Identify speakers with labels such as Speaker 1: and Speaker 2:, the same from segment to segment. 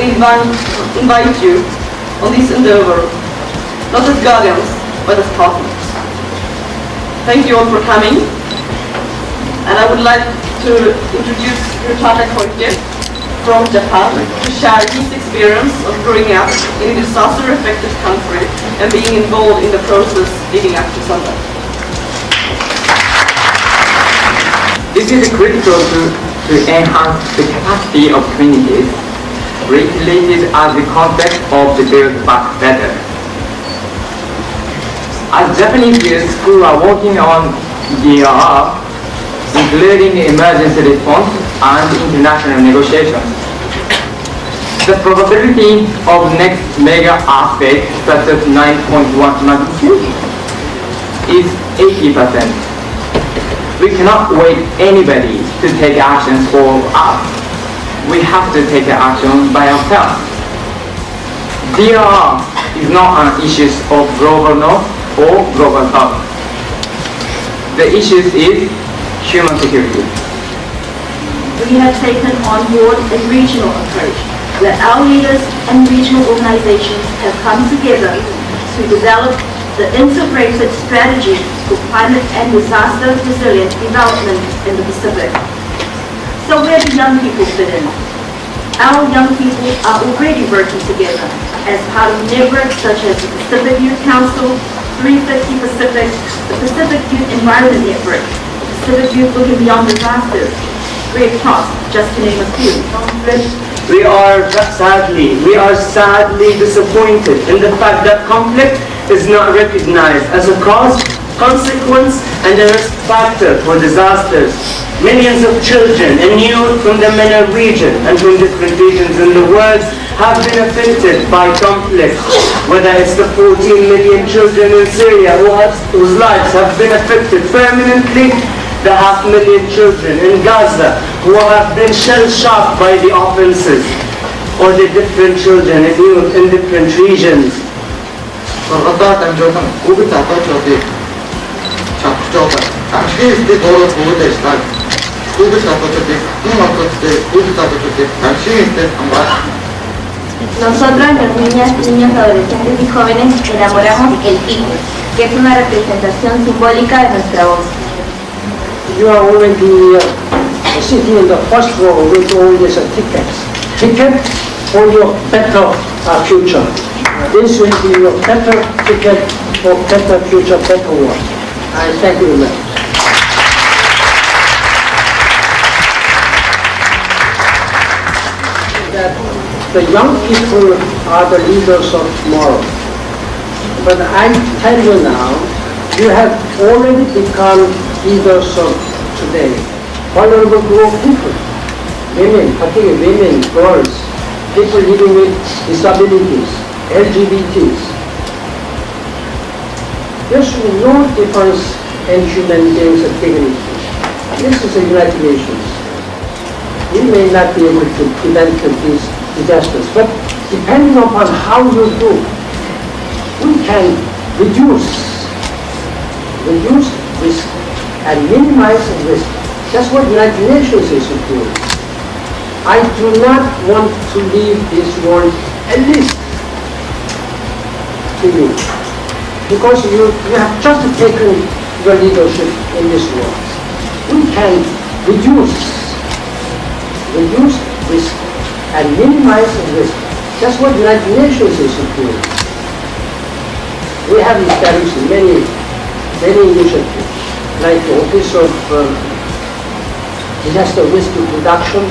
Speaker 1: we invite you on this endeavor, not as guardians, but as partners. Thank you all for coming, and I would like to introduce Ryutaka Koike from Japan to share his experience of growing up in a disaster-affected country and being involved in the process leading up to Sanda.
Speaker 2: This is critical to enhance the capacity of communities, reiterated as the concept of the Build Back Better. As Japanese youth who are working on DRR, including emergency response and international negotiations, the probability of next mega earthquake such as 9.1 magnitude is 80%. We cannot wait anybody to take actions for us. We have to take action by ourselves. DRR is not an issue of global north or global south. The issue is human security.
Speaker 3: We have taken on board a regional approach where our leaders and regional organizations have come together to develop the integrated strategy for climate and disaster resilient development in the Pacific. So where do young people fit in? Our young people are already working together as part of networks such as the Pacific Youth Council, 350 Pacific, the Pacific Youth Environment Network, Pacific Youth Looking Beyond Disasters, Red Cross, just to name a few.
Speaker 4: We are sadly disappointed in the fact that conflict is not recognized as a cause, consequence, and a risk factor for disasters. Millions of children and youth from the MENA region and from different regions in the world have been affected by conflict, whether it's the 14 million children in Syria whose lives have been affected permanently, the 500,000 children in Gaza who have been shell-shocked by the offenses, or the different children and youth in different regions.
Speaker 3: Nosotras, las niñas, niños, adolescentes y jóvenes, elaboramos el himno, que es una representación simbólica de nuestra voz.
Speaker 5: You are already sitting in the first row with all these tickets. Ticket for your better future. This will be your better ticket for better future, better world. I thank you very much. That the young people are the leaders of tomorrow. But I tell you now, you have already become leaders of today. Vulnerable group of people, women, particularly women, girls, people living with disabilities, LGBTs. There should be no difference in human beings and dignity. This is the United Nations. We may not be able to prevent these disasters, but depending upon how you do, we can reduce risk and minimize risk. That's what the United Nations is doing. I do not want to leave this world at least to you, because you have just taken your leadership in this world. We can reduce risk and minimize risk. That's what the United Nations is doing. We have established many initiatives, like the Office of Disaster Risk Reduction.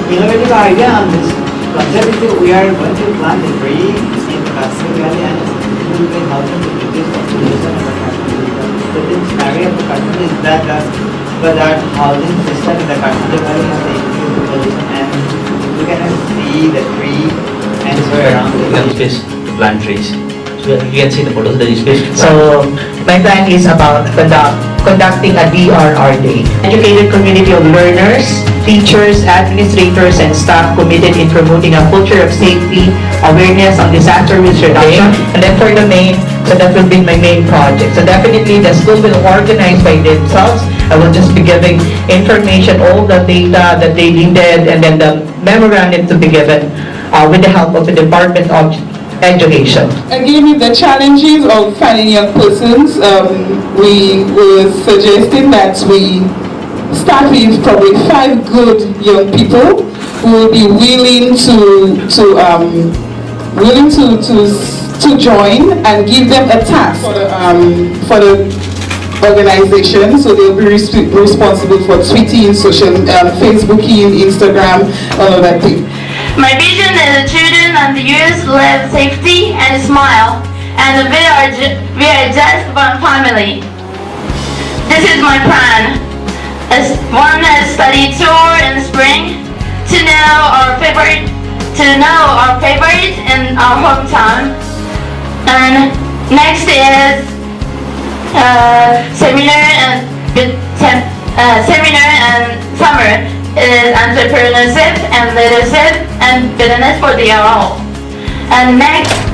Speaker 6: innovative idea on this concept is we are going to plant a tree in Kashmir Valley and it will be helping to reduce population of the Kashmir. The scenario of the Kashmir is that housing system in the Kashmir Valley is taking population and you can see the tree and so around
Speaker 7: We have space to plant trees. So you can see the photos, there is space to plant.
Speaker 8: So my plan is about conducting a DRR Day. Educated community of learners, teachers, administrators, and staff committed in promoting a culture of safety, awareness on disaster risk reduction. And then for the main, so that will be my main project. So definitely the school will organize by themselves. I will just be giving information, all the data that they needed, and then the memorandum to be given with the help of the Department of Education.
Speaker 9: Again, with the challenges of finding young persons, we were suggesting that we start with probably 5 good young people who will be willing to join and give them a task for the organization. So they'll be responsible for tweeting, Facebooking, Instagram, all of that thing.
Speaker 10: My vision is the children and the youth live safety and smile, and we are just one family. This is my plan. As one has study tour in spring to know our favorite in our hometown, and next is seminar and summer is entrepreneurship and leadership and business for the all. And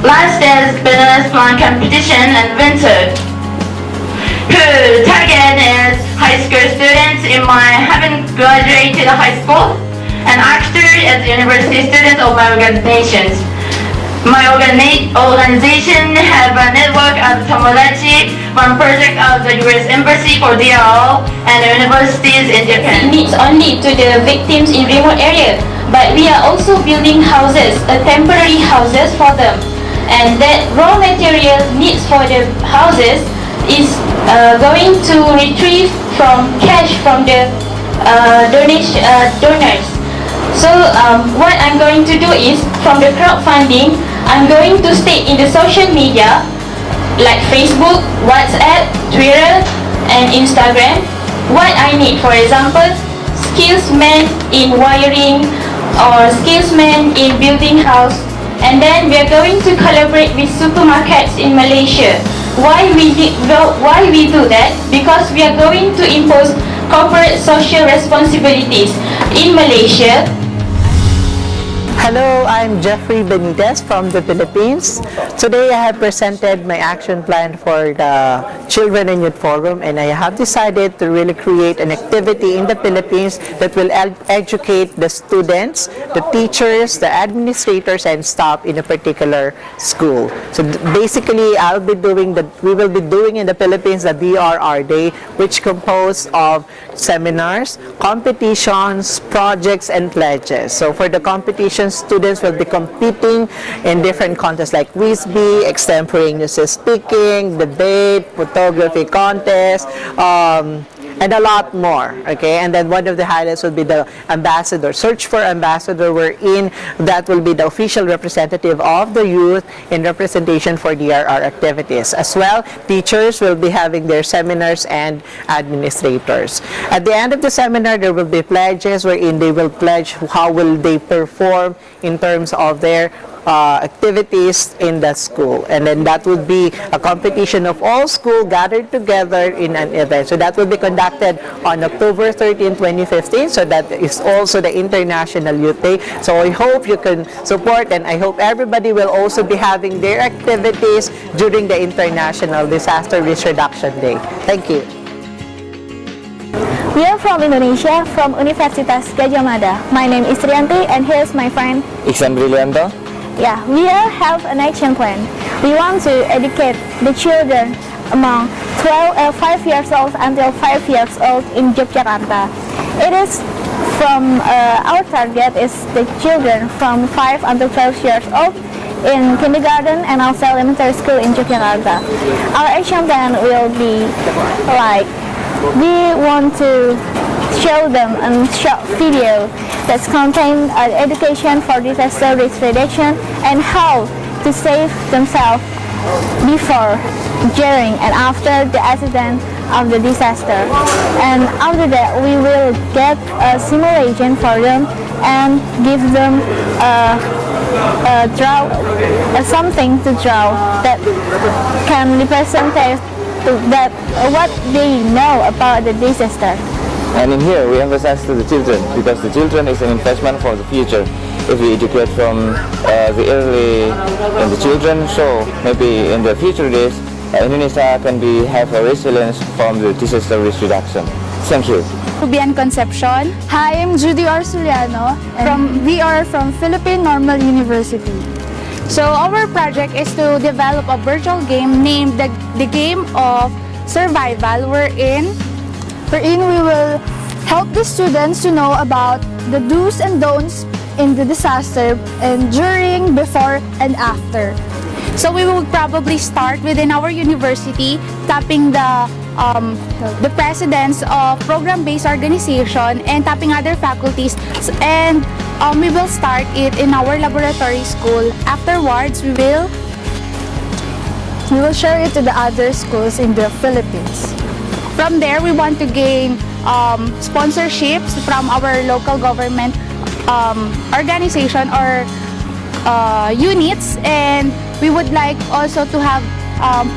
Speaker 10: last is business plan competition and winter. Who target is high school students in my haven't graduated high school, and after as university students of my organizations. My organization have a network of Tomodachi, one project of the US Embassy for DRL and universities in Japan.
Speaker 11: Needs only to the victims in remote area, but we are also building houses, temporary houses for them. And that raw material needs for the houses is going to retrieve from cash from the donors. So what I'm going to do is, from the crowdfunding, I'm going to stay in the social media like Facebook, WhatsApp, Twitter, and Instagram. What I need, for example, skillsmen in wiring or skillsmen in building house. And then we are going to collaborate with supermarkets in Malaysia. Why we do that? Because we are going to impose corporate social responsibilities in Malaysia.
Speaker 8: Hello, I'm Jeffrey Benitez from the Philippines. Today I have presented my action plan for the Children and Youth Forum, and I have decided to really create an activity in the Philippines that will educate the students, the teachers, the administrators, and staff in a particular school. So basically, we will be doing in the Philippines the DRR Day, which composed of seminars, competitions, projects, and pledges. So for the competitions, students will be competing in different contests like WISB, extemporaneous speaking, debate, photography contest, and a lot more, okay? And then one of the highlights will be the ambassador, search for ambassador, wherein that will be the official representative of the youth in representation for DRR activities. As well, teachers will be having their seminars and administrators. At the end of the seminar, there will be pledges wherein they will pledge how will they perform in terms of their activities in the school, and then that would be a competition of all school gathered together in an event. So that will be conducted on October 13, 2015. So that is also the International Youth Day. So I hope you can support, and I hope everybody will also be having their activities during the International Disaster Risk Reduction Day. Thank you.
Speaker 12: We are from Indonesia, from Universitas Gadjah Mada. My name is Rianti, and here's my friend
Speaker 13: Iksan Brilianto.
Speaker 12: Yeah, we have an action plan. We want to educate the children among 5 years old until 5 years old in Yogyakarta. It is from our target is the children from 5 until 12 years old in kindergarten and also elementary school in Yogyakarta. Our action plan will be like, we want to show them a short video that's contained education for disaster risk reduction and how to save themselves before, during, and after the accident of the disaster. And after that, we will get a simulation for them and give them something to draw that can represent that what they know about the disaster.
Speaker 13: And in here we emphasize to the children, because the children is an investment for the future. If we educate from the early in the children, so maybe in the future days Indonesia can have a resilience from the disaster risk reduction. Thank you.
Speaker 12: Rubian Concepcion. Hi, I'm Judy Orsuliano. We are from Philippine Normal University. So our project is to develop a virtual game named the Game of Survival, wherein we will help the students to know about the do's and don'ts in the disaster and during, before, and after. So we will probably start within our university, tapping the presidents of program-based organization and tapping other faculties, and we will start it in our laboratory school. Afterwards, we will share it to the other schools in the Philippines. From there, we want to gain sponsorships from our local government organization or units, and we would like also to have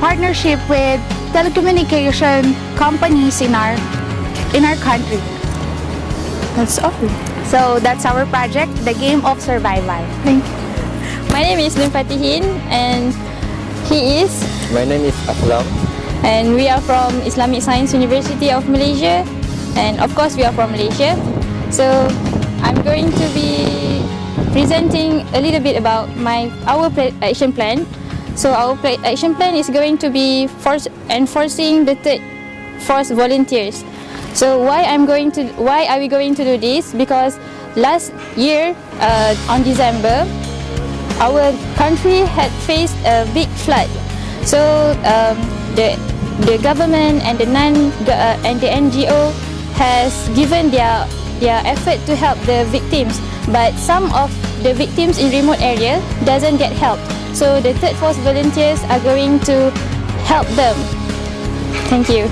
Speaker 12: partnership with telecommunication companies in our country. That's all. So that's our project, the Game of Survival. Thank you.
Speaker 11: My name is Limfatihin, and he is.
Speaker 13: My name is Aslam.
Speaker 11: And we are from Islamic Science University of Malaysia, and of course we are from Malaysia. So I'm going to be presenting a little bit about our action plan. So our action plan is going to be enforcing the third force volunteers. So why are we going to do this? Because last year on December, our country had faced a big flood. So the government and the NGO has given their effort to help the victims, but some of the victims in remote area doesn't get help. So the third force volunteers are going to help them. Thank you.